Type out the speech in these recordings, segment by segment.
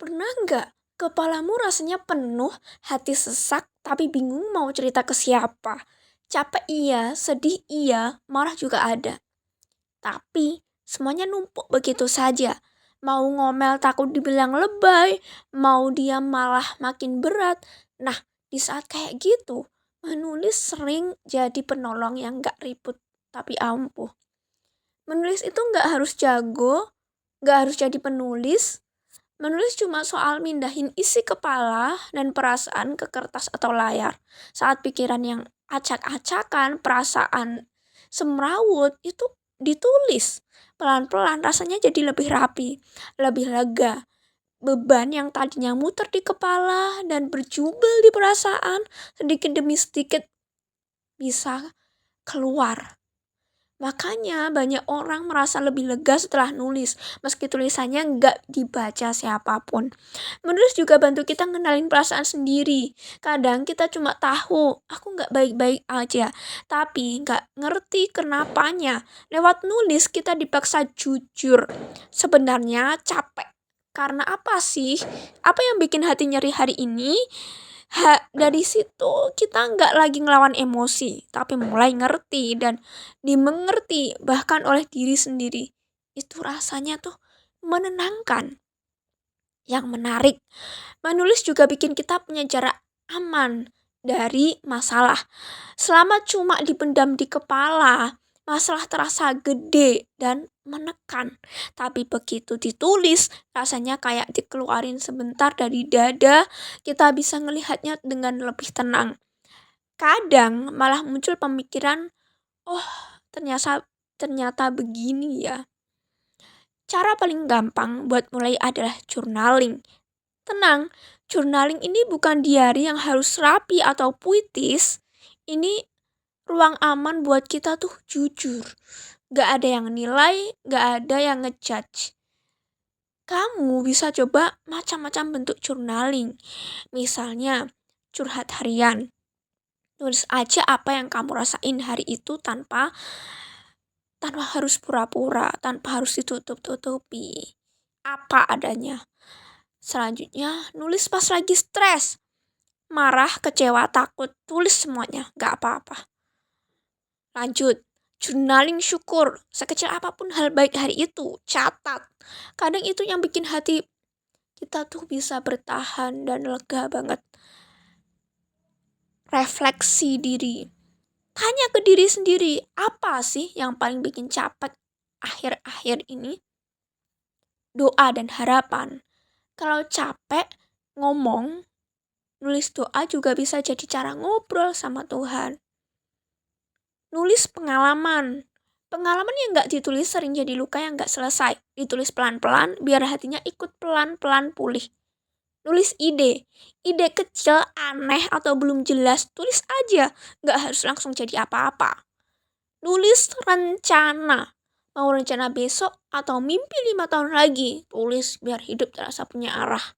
Pernah nggak kepalamu rasanya penuh, hati sesak, tapi bingung mau cerita ke siapa? Capek iya, sedih iya, marah juga ada. Tapi semuanya numpuk begitu saja. Mau ngomel takut dibilang lebay, mau diam malah makin berat. Nah, di saat kayak gitu, menulis sering jadi penolong yang nggak ribut tapi ampuh. Menulis itu nggak harus jago, nggak harus jadi penulis. Menulis cuma soal mindahin isi kepala dan perasaan ke kertas atau layar. Saat pikiran yang acak-acakan, perasaan semrawut itu ditulis. Pelan-pelan rasanya jadi lebih rapi, lebih lega. Beban yang tadinya muter di kepala dan berjubel di perasaan, sedikit demi sedikit bisa keluar. Makanya banyak orang merasa lebih lega setelah nulis, meski tulisannya nggak dibaca siapapun. Menulis juga bantu kita ngenalin perasaan sendiri. Kadang kita cuma tahu, aku nggak baik-baik aja, tapi nggak ngerti kenapanya. Lewat nulis kita dipaksa jujur. Sebenarnya capek. Karena apa sih? Apa yang bikin hati nyeri hari ini? Dari situ kita nggak lagi ngelawan emosi, tapi mulai ngerti dan dimengerti bahkan oleh diri sendiri. Itu rasanya tuh menenangkan. Yang menarik, menulis juga bikin kita punya jarak aman dari masalah. Selama cuma dipendam di kepala, masalah terasa gede dan menekan. Tapi begitu ditulis, rasanya kayak dikeluarin sebentar dari dada, kita bisa ngelihatnya dengan lebih tenang. Kadang malah muncul pemikiran, oh ternyata ternyata begini ya. Cara paling gampang buat mulai adalah journaling. Tenang, journaling ini bukan diary yang harus rapi atau puitis. Ini ruang aman buat kita tuh jujur. Gak ada yang nilai, gak ada yang ngejudge. Kamu bisa coba macam-macam bentuk journaling. Misalnya, curhat harian. Tulis aja apa yang kamu rasain hari itu tanpa harus pura-pura, tanpa harus ditutup-tutupi. Apa adanya. Selanjutnya, nulis pas lagi stres. Marah, kecewa, takut, tulis semuanya, gak apa-apa. Lanjut, journaling syukur. Sekecil apapun hal baik hari itu, catat. Kadang itu yang bikin hati kita tuh bisa bertahan dan lega banget. Refleksi diri. Tanya ke diri sendiri, apa sih yang paling bikin capek akhir-akhir ini? Doa dan harapan. Kalau capek ngomong, nulis doa juga bisa jadi cara ngobrol sama Tuhan. Nulis pengalaman. Pengalaman yang gak ditulis sering jadi luka yang gak selesai. Ditulis pelan-pelan biar hatinya ikut pelan-pelan pulih. Nulis ide. Ide kecil, aneh atau belum jelas, tulis aja. Gak harus langsung jadi apa-apa. Nulis rencana. Mau rencana besok atau mimpi 5 tahun lagi. Tulis biar hidup terasa punya arah.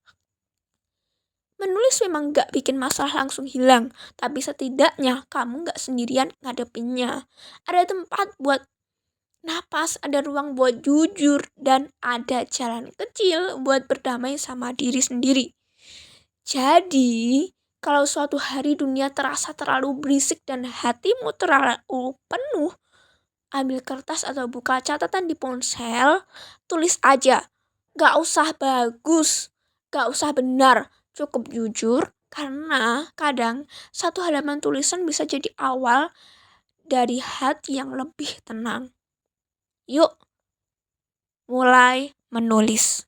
Menulis memang gak bikin masalah langsung hilang. Tapi setidaknya kamu gak sendirian ngadepinnya. Ada tempat buat napas, ada ruang buat jujur. Dan ada jalan kecil buat berdamai sama diri sendiri. Jadi, kalau suatu hari dunia terasa terlalu berisik dan hatimu terlalu penuh, ambil kertas atau buka catatan di ponsel, tulis aja. Gak usah bagus, gak usah benar, cukup jujur. Karena kadang satu halaman tulisan bisa jadi awal dari hati yang lebih tenang. Yuk, mulai menulis.